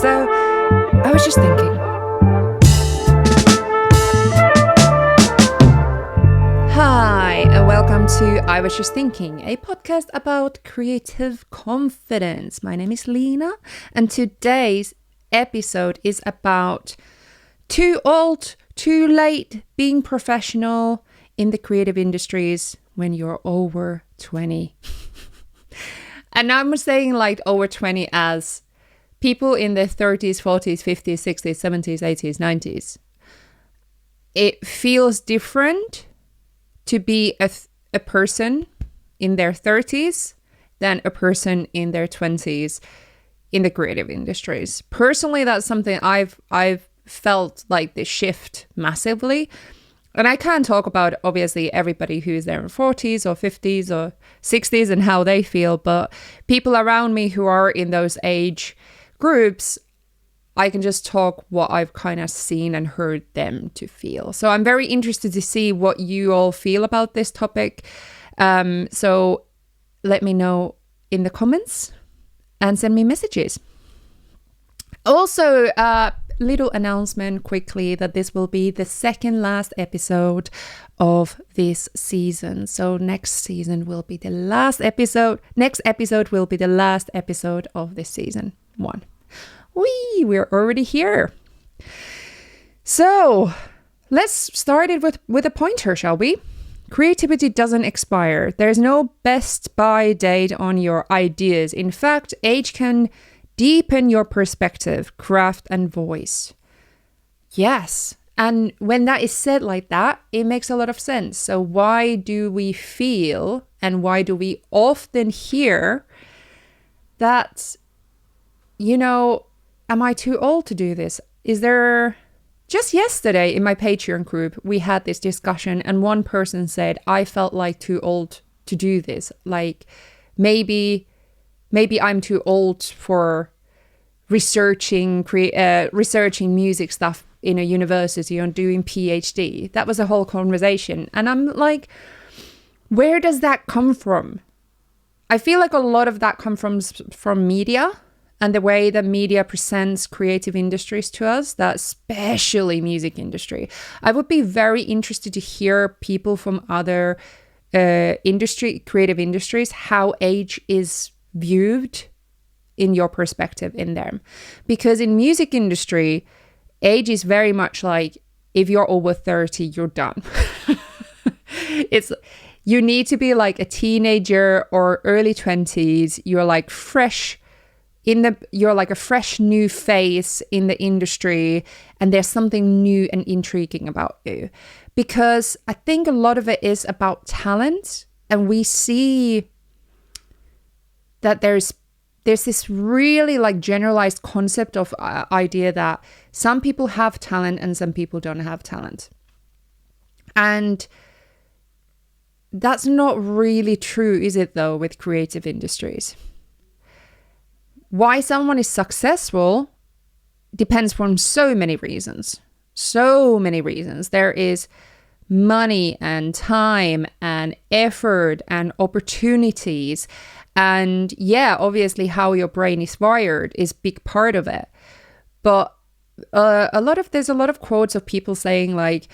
So I was just thinking. Hi, and welcome to I Was Just Thinking, a podcast about creative confidence. My name is Lena, and today's episode is about too old, too late being professional in the creative industries when you're over 20. And I'm saying like over 20 as people in their 30s, 40s, 50s, 60s, 70s, 80s, 90s. It feels different to be a person in their 30s than a person in their 20s in the creative industries. Personally, that's something I've felt like this shift massively. And I can't talk about, obviously, everybody who's there in 40s or 50s or 60s and how they feel, but people around me who are in those age groups, I can just talk what I've kind of seen and heard them to feel. So I'm very interested to see what you all feel about this topic. So let me know in the comments and send me messages. Also, little announcement quickly that this will be the second last episode of this season. So next season will be the last episode. Next episode will be the last episode of this season 1. We're already here. So let's start it with a pointer, shall we? Creativity doesn't expire. There's no best buy date on your ideas. In fact, age can deepen your perspective, craft, and voice. Yes. And when that is said like that, it makes a lot of sense. So why do we feel and why do we often hear that, am I too old to do this? Just yesterday in my Patreon group, we had this discussion and one person said, I felt like too old to do this. Like maybe I'm too old for researching music stuff in a university or doing PhD. That was a whole conversation. And I'm like, where does that come from? I feel like a lot of that comes from media and the way that media presents creative industries to us, that especially music industry. I would be very interested to hear people from other creative industries, how age is viewed in your perspective in them. Because in music industry, age is very much like, if you're over 30, you're done. You need to be like a teenager or early 20s. You're like you're like a fresh new face in the industry, and there's something new and intriguing about you. Because I think a lot of it is about talent, and we see that there's this really like generalized concept of idea that some people have talent and some people don't have talent. And that's not really true, is it though, with creative industries? Why someone is successful depends from so many reasons. So many reasons. There is money and time and effort and opportunities. And yeah, obviously how your brain is wired is a big part of it. But there's a lot of quotes of people saying like,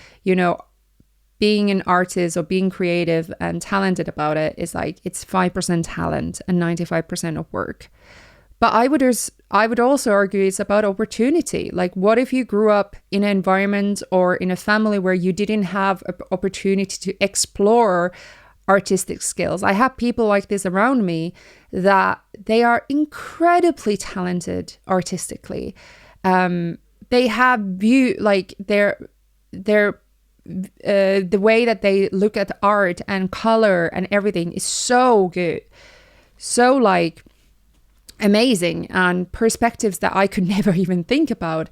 being an artist or being creative and talented about it is like, it's 5% talent and 95% of work. But I would also argue it's about opportunity. Like, what if you grew up in an environment or in a family where you didn't have an opportunity to explore artistic skills? I have people like this around me that they are incredibly talented artistically. They have the way that they look at art and color and everything is so good, so like amazing, and perspectives that I could never even think about.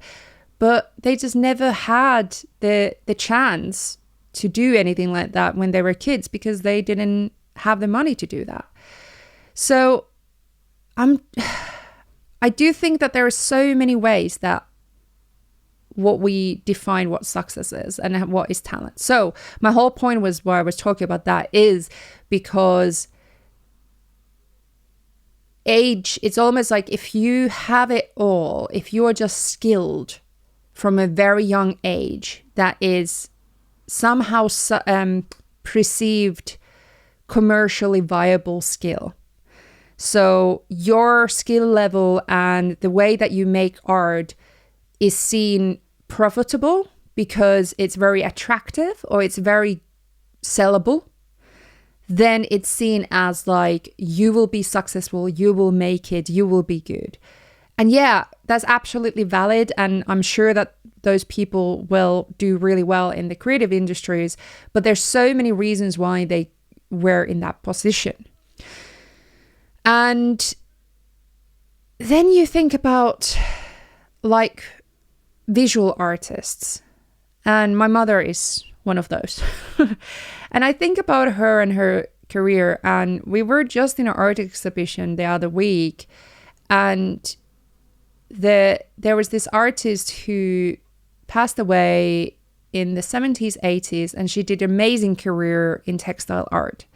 But they just never had the chance to do anything like that when they were kids because they didn't have the money to do that. So I do think that there are so many ways that what we define what success is and what is talent. So my whole point was why I was talking about that is because age, it's almost like if you have it all, if you are just skilled from a very young age, that is somehow perceived commercially viable skill. So your skill level and the way that you make art is seen profitable because it's very attractive or it's very sellable. Then it's seen as like, you will be successful, you will make it, you will be good. And yeah, that's absolutely valid. And I'm sure that those people will do really well in the creative industries, but there's so many reasons why they were in that position. And then you think about like visual artists. And my mother is one of those. And I think about her and her career. And we were just in an art exhibition the other week. And there was this artist who passed away in the 70s, 80s. And she did an amazing career in textile art.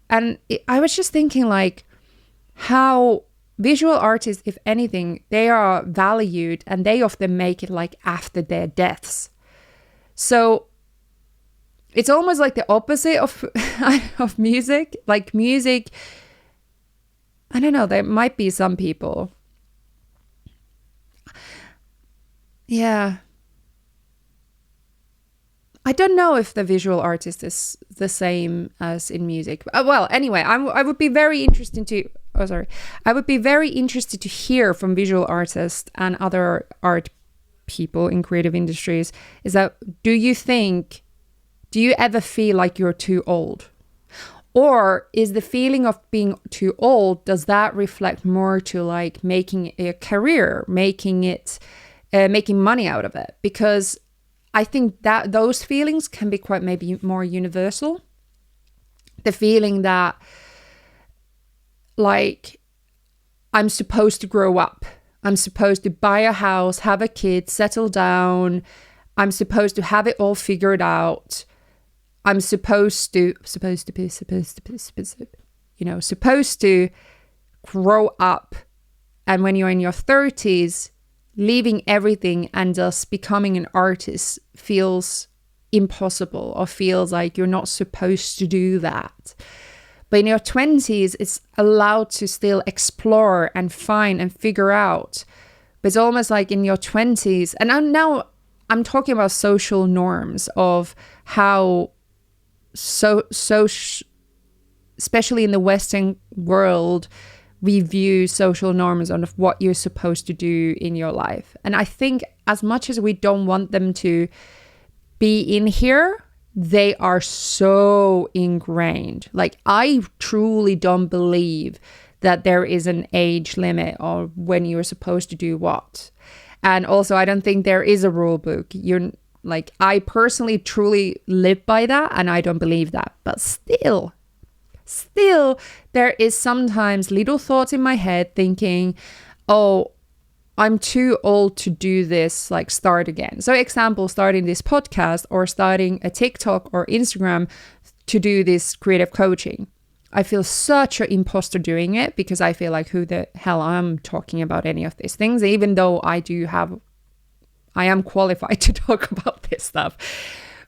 And I was just thinking like, how visual artists, if anything, they are valued and they often make it like after their deaths. So it's almost like the opposite of of music. Like music, I don't know, there might be some people. Yeah. I don't know if the visual artist is the same as in music. Well, anyway, I would be very interested to. I would be very interested to hear from visual artists and other art people in creative industries. Is that, do you ever feel like you're too old? Or is the feeling of being too old, does that reflect more to like making a career, making money out of it? Because I think that those feelings can be quite maybe more universal. The feeling that like I'm supposed to grow up. I'm supposed to buy a house, have a kid, settle down. I'm supposed to have it all figured out. I'm supposed to grow up. And when you're in your 30s, leaving everything and just becoming an artist feels impossible or feels like you're not supposed to do that. But in your 20s, it's allowed to still explore and find and figure out. But it's almost like in your 20s, and I'm talking about social norms of how especially in the Western world, we view social norms on what you're supposed to do in your life. And I think as much as we don't want them to be in here, they are so ingrained. Like, I truly don't believe that there is an age limit on when you're supposed to do what. And also, I don't think there is a rule book. I personally truly live by that, and I don't believe that. But still, there is sometimes little thoughts in my head thinking, oh, I'm too old to do this, like start again. So example, starting this podcast or starting a TikTok or Instagram to do this creative coaching. I feel such an imposter doing it because I feel like who the hell I'm talking about any of these things, even though I am qualified to talk about this stuff.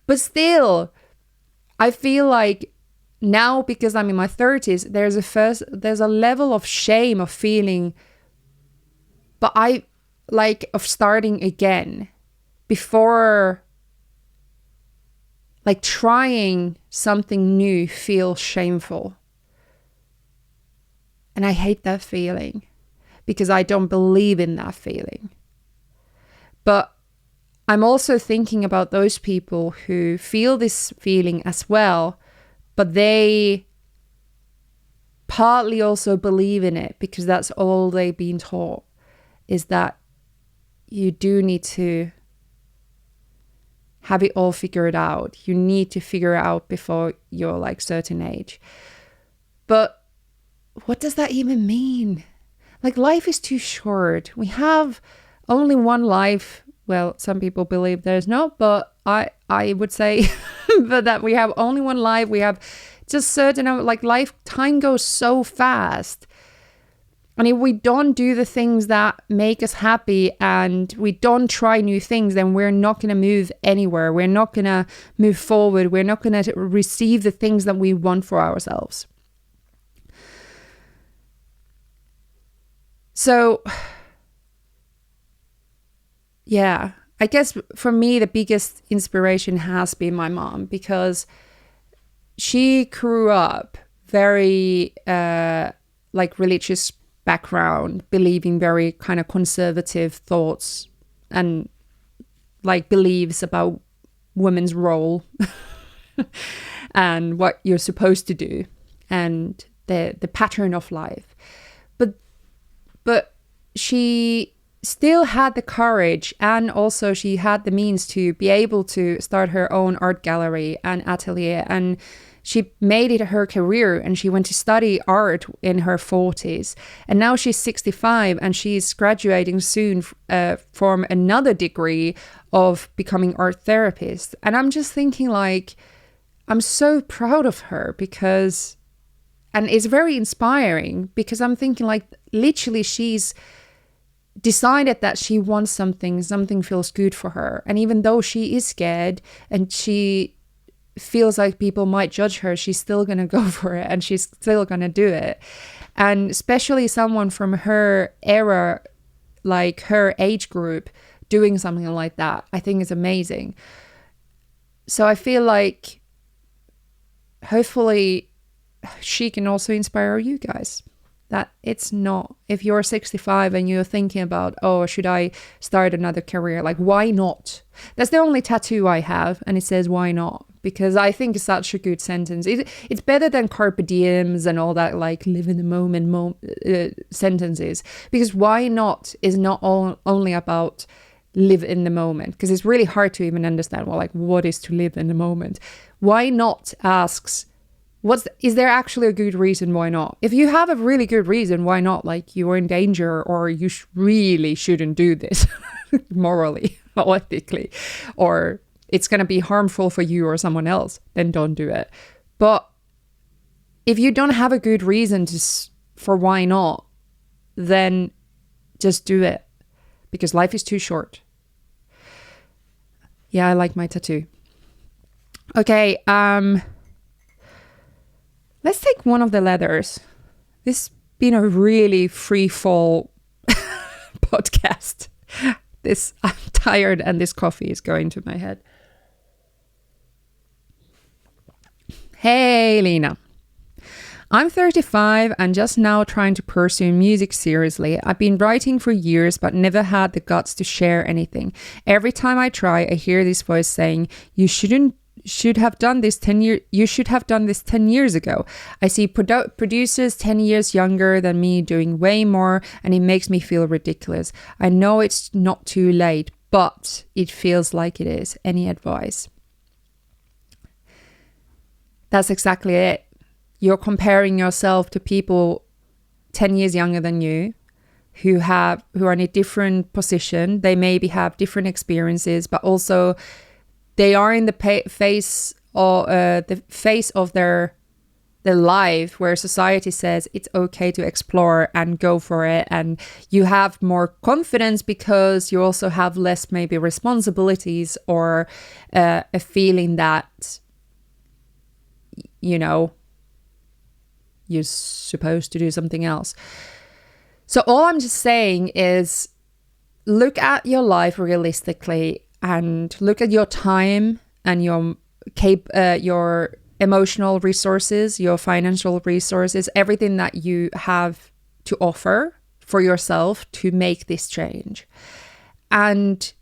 But still, I feel like now because I'm in my 30s, there's a level of shame of feeling, but of starting again before, like trying something new feels shameful. And I hate that feeling because I don't believe in that feeling. But I'm also thinking about those people who feel this feeling as well, but they partly also believe in it because that's all they've been taught, is that you do need to have it all figured out. You need to figure it out before you're like certain age. But what does that even mean? Like, life is too short. We have only one life. Well, some people believe there's not, but I would say but that we have only one life. We have just certain, like, lifetime goes so fast. And if we don't do the things that make us happy and we don't try new things, then we're not going to move anywhere. We're not going to move forward. We're not going to receive the things that we want for ourselves. So, yeah, I guess for me, the biggest inspiration has been my mom, because she grew up very religious background, believing very kind of conservative thoughts and like beliefs about women's role and what you're supposed to do and the pattern of life. But she still had the courage, and also she had the means to be able to start her own art gallery and atelier, and she made it her career, and she went to study art in her 40s. And now she's 65 and she's graduating soon from another degree of becoming art therapist. And I'm just thinking, like, I'm so proud of her, because, and it's very inspiring, because I'm thinking, like, literally she's decided that she wants something feels good for her. And even though she is scared and she feels like people might judge her, she's still going to go for it, and she's still going to do it. And especially someone from her era, like her age group, doing something like that, I think is amazing. So I feel like hopefully she can also inspire you guys. That it's not, if you're 65 and you're thinking about, oh, should I start another career? Like, why not? That's the only tattoo I have, and it says, why not? Because I think it's such a good sentence. It's better than carpe diems and all that, like, live in the moment sentences. Because why not is not only about live in the moment. Because it's really hard to even understand, well, like, what is to live in the moment? Why not asks, is there actually a good reason why not? If you have a really good reason why not, like you're in danger, or you really shouldn't do this morally or ethically, or it's going to be harmful for you or someone else, then don't do it. But if you don't have a good reason for why not, then just do it, because life is too short. Yeah, I like my tattoo. Okay, let's take one of the letters. This has been a really free fall podcast. I'm tired, and this coffee is going to my head. Hey, Lena. I'm 35 and just now trying to pursue music seriously. I've been writing for years but never had the guts to share anything. Every time I try, I hear this voice saying, you should have done this 10 years ago. I see producers 10 years younger than me doing way more, and it makes me feel ridiculous. I know it's not too late, but it feels like it is. Any advice? That's exactly it. You're comparing yourself to people 10 years younger than you who are in a different position. They maybe have different experiences, but also they are in the phase of their life where society says it's okay to explore and go for it, and you have more confidence because you also have less maybe responsibilities, or a feeling that, you know, you're supposed to do something else. So all I'm just saying is look at your life realistically, and look at your time and your emotional resources, your financial resources, everything that you have to offer for yourself to make this change, and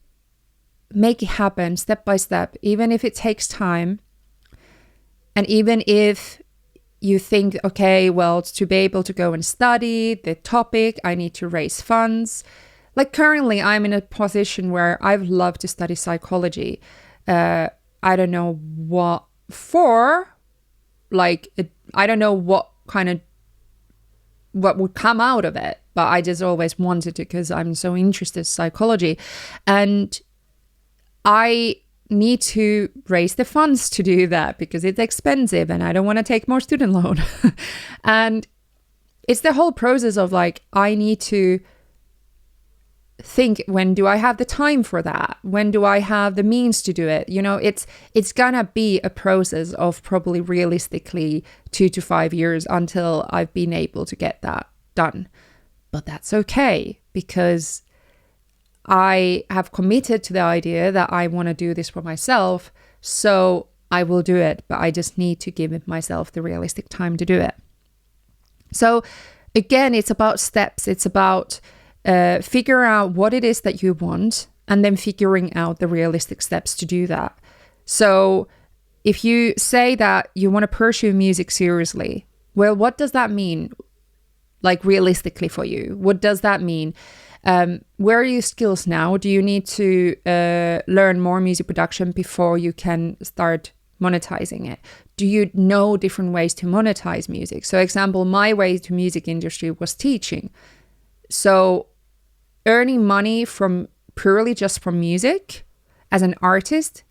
make it happen step by step, even if it takes time. And even if you think, okay, well, to be able to go and study the topic, I need to raise funds. Like currently, I'm in a position where I've loved to study psychology. I don't know what for, like, I don't know what would come out of it, but I just always wanted to, because I'm so interested in psychology. And I need to raise the funds to do that because it's expensive and I don't want to take more student loan. And it's the whole process of like, I need to think, when do I have the time for that? When do I have the means to do it? You know, it's gonna be a process of probably realistically 2 to 5 years until I've been able to get that done. But that's okay, because I have committed to the idea that I want to do this for myself. So I will do it, but I just need to give myself the realistic time to do it. So again, it's about steps. It's about figure out what it is that you want, and then figuring out the realistic steps to do that. So if you say that you want to pursue music seriously, well, what does that mean? Like realistically for you, what does that mean? Where are your skills now? Do you need to learn more music production before you can start monetizing it? Do you know different ways to monetize music? So example, my way to music industry was teaching. So earning money from purely just from music as an artist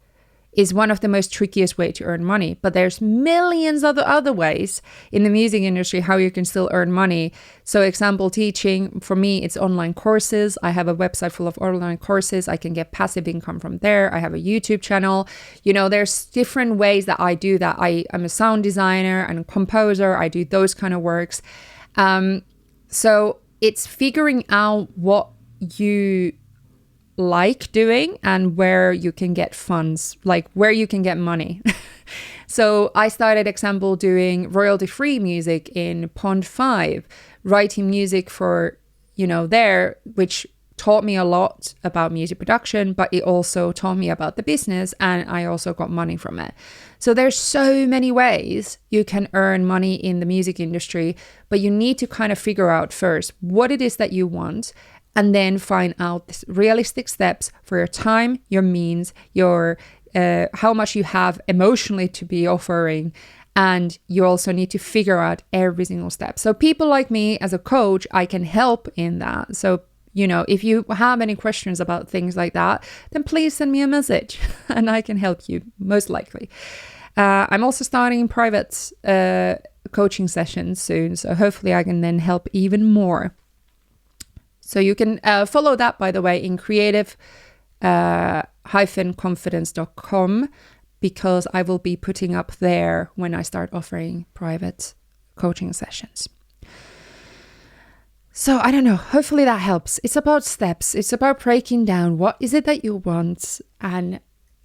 is one of the most trickiest way to earn money. But there's millions of other ways in the music industry how you can still earn money. So example, teaching, for me, it's online courses. I have a website full of online courses. I can get passive income from there. I have a YouTube channel. You know, there's different ways that I do that. I'm a sound designer and a composer. I do those kind of works. So it's figuring out what you like doing and where you can get funds, like where you can get money. So I started, example, doing royalty-free music in Pond5, writing music for, you know, there, which taught me a lot about music production, but it also taught me about the business, and I also got money from it. So there's so many ways you can earn money in the music industry, but you need to kind of figure out first what it is that you want, and then find out realistic steps for your time, your means, your how much you have emotionally to be offering. And you also need to figure out every single step. So people like me as a coach, I can help in that. So, you know, if you have any questions about things like that, then please send me a message and I can help you, most likely. I'm also starting private coaching sessions soon. So hopefully I can then help even more. So you can follow that, by the way, in creative-confidence.com, because I will be putting up there when I start offering private coaching sessions. So I don't know, hopefully that helps. It's about steps. It's about breaking down what is it that you want and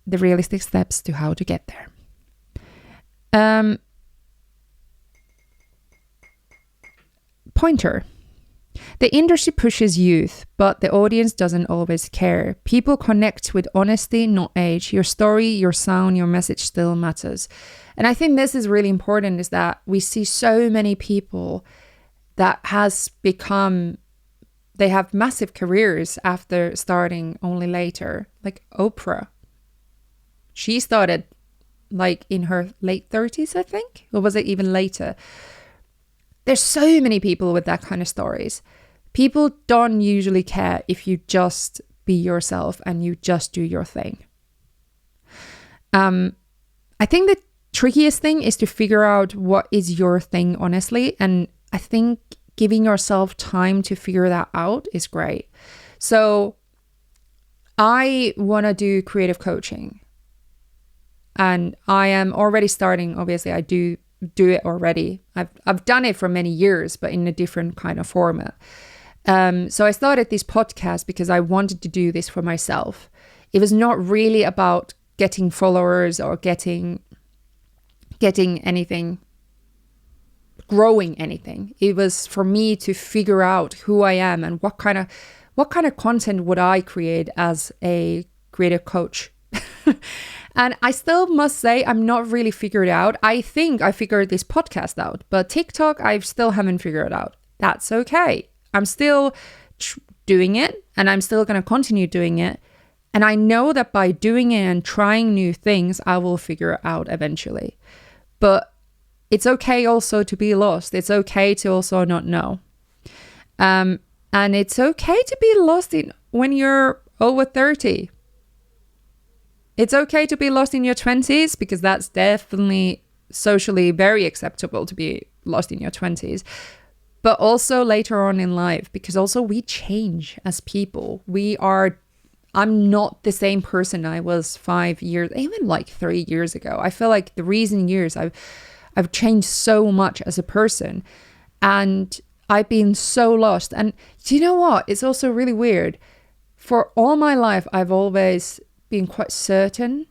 the realistic steps to how to get there. Pointer. The industry pushes youth, but the audience doesn't always care. People connect with honesty, not age. Your story, your sound, your message still matters. And I think this is really important, is that we see so many people that has become, they have massive careers after starting only later. Like Oprah. She started like in her late 30s, I think. Or was it even later? There's so many people with that kind of stories. People don't usually care if you just be yourself and you just do your thing. I think the trickiest thing is to figure out what is your thing, honestly. And I think giving yourself time to figure that out is great. So I want to do creative coaching. And I am already starting, obviously, I do it already. I've done it for many years, but in a different kind of format. So I started this podcast because I wanted to do this for myself. It was not really about getting followers or getting anything, growing anything. It was for me to figure out who I am and what kind of content would I create as a creative coach. And I still must say I'm not really figured out. I think I figured this podcast out, but TikTok I still haven't figured out. That's okay. I'm still doing it, and I'm still going to continue doing it. And I know that by doing it and trying new things, I will figure it out eventually. But it's okay also to be lost. It's okay to also not know. And it's okay to be lost when you're over 30. It's okay to be lost in your 20s, because that's definitely socially very acceptable to be lost in your 20s. but also later on in life, because also we change as people. I'm not the same person I was 5 years, even like 3 years ago. I feel like the recent years I've changed so much as a person, and I've been so lost. And do you know what? It's also really weird. For all my life, I've always been quite certain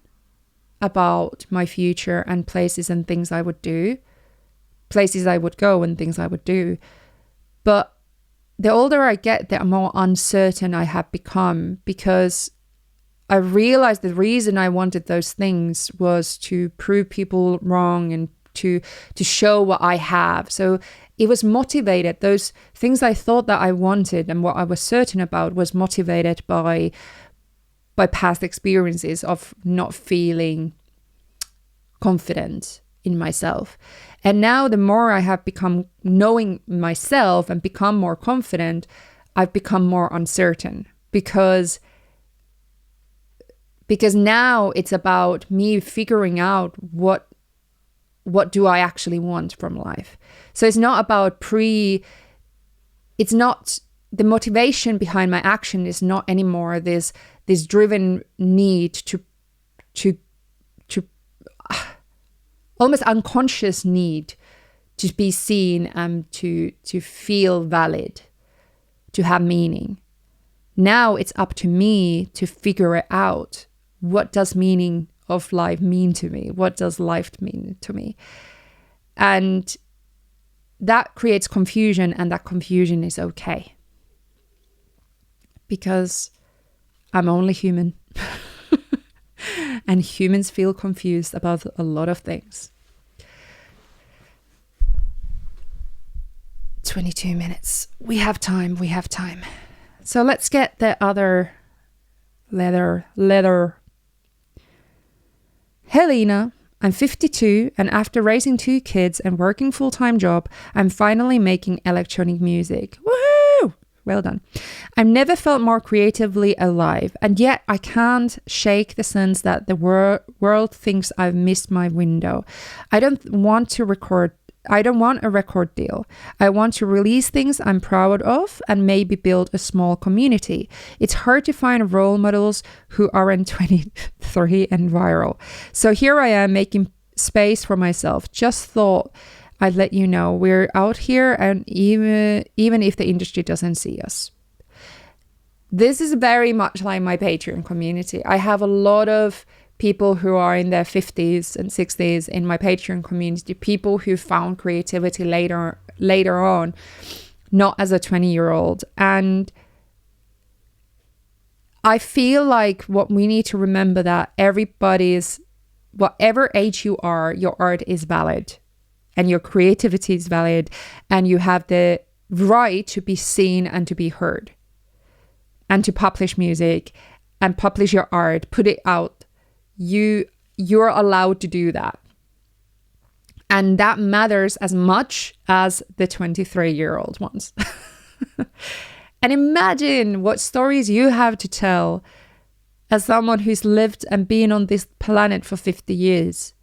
about my future and places and things I would do, places I would go and things I would do. But the older I get, the more uncertain I have become, because I realized the reason I wanted those things was to prove people wrong and to show what I have. So it was motivated. Those things I thought that I wanted and what I was certain about was motivated by past experiences of not feeling confident in myself. And now the more I have become knowing myself and become more confident, I've become more uncertain, because now it's about me figuring out what do I actually want from life. So it's not about it's not the motivation behind my action is not anymore this driven need to almost unconscious need to be seen and to feel valid, to have meaning. Now it's up to me to figure it out. What does meaning of life mean to me? What does life mean to me? And that creates confusion, and that confusion is okay. Because I'm only human. And humans feel confused about a lot of things. 22 minutes. We have time. So let's get the other letter. Helena, I'm 52, and after raising 2 kids and working full-time job, I'm finally making electronic music. Woohoo! Well done. I've never felt more creatively alive, and yet I can't shake the sense that the world thinks I've missed my window. I don't want a record deal. I want to release things I'm proud of and maybe build a small community. It's hard to find role models who aren't 23 and viral. So here I am making space for myself. Just thought I'd let you know we're out here, and even if the industry doesn't see us. This is very much like my Patreon community. I have a lot of people who are in their 50s and 60s in my Patreon community, people who found creativity later on, not as a 20-year-old. And I feel like what we need to remember that whatever age you are, your art is valid and your creativity is valid, and you have the right to be seen and to be heard and to publish music and publish your art, put it out. You're allowed to do that. And that matters as much as the 23-year-old ones. And imagine what stories you have to tell as someone who's lived and been on this planet for 50 years.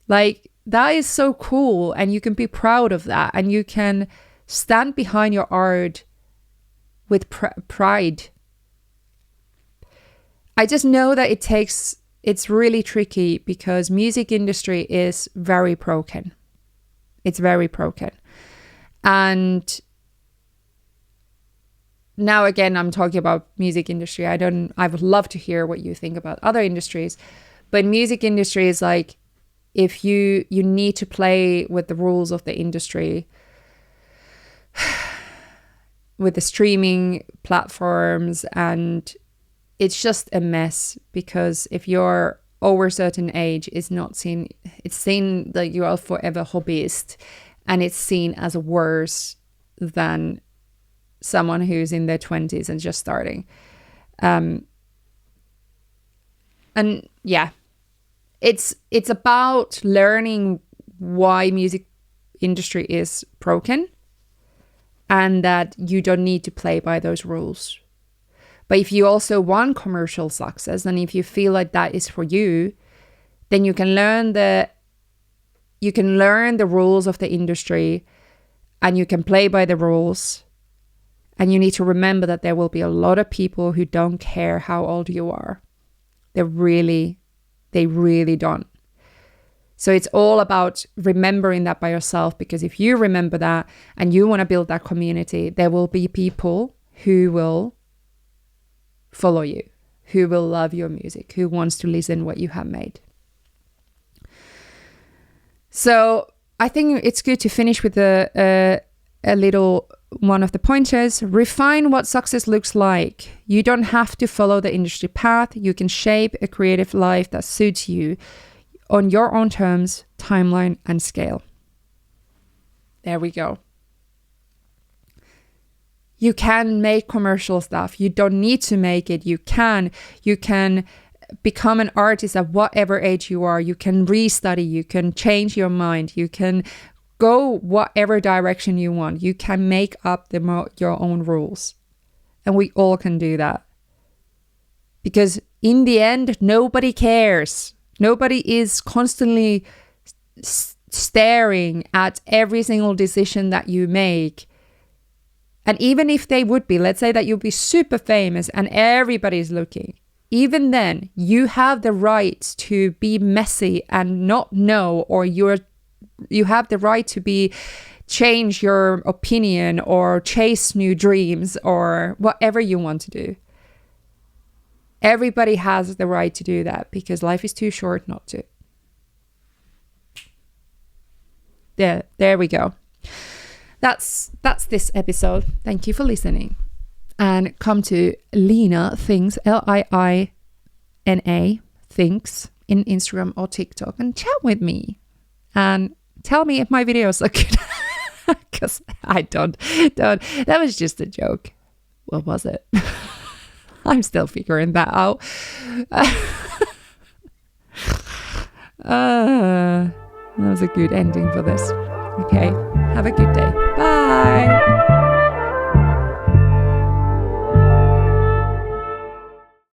Like, that is so cool, and you can be proud of that, and you can stand behind your art with pride. I just know that it's really tricky because music industry is very broken. It's very broken. And now again, I'm talking about music industry. I would love to hear what you think about other industries, but music industry is like, if you need to play with the rules of the industry, with the streaming platforms, and it's just a mess, because if you're over a certain age, it's seen that you are forever hobbyist, and it's seen as worse than someone who's in their 20s and just starting. And yeah, it's about learning why music industry is broken, and that you don't need to play by those rules. But if you also want commercial success, and if you feel like that is for you, then you can learn the rules of the industry, and you can play by the rules. And you need to remember that there will be a lot of people who don't care how old you are. They really don't. So it's all about remembering that by yourself, because if you remember that and you want to build that community, there will be people who will follow you, who will love your music, who wants to listen what you have made. So I think it's good to finish with a little one of the pointers. Refine what success looks like. You don't have to follow the industry path. You can shape a creative life that suits you on your own terms, timeline, and scale. There we go. You can make commercial stuff. You don't need to make it. You can become an artist at whatever age you are. You can restudy. You can change your mind. You can go whatever direction you want. You can make up your own rules. And we all can do that. Because in the end, nobody cares. Nobody is constantly staring at every single decision that you make. And even if they would be, let's say that you'll be super famous and everybody's looking. Even then, you have the right to be messy and not know, or you have the right to change your opinion or chase new dreams or whatever you want to do. Everybody has the right to do that because life is too short not to. There we go. That's this episode. Thank you for listening. And come to Liina Thinks, Liina Thinks, in Instagram or TikTok and chat with me. And tell me if my videos look good. Because I don't. That was just a joke. What was it? I'm still figuring that out. That was a good ending for this. Okay, have a good day. Bye.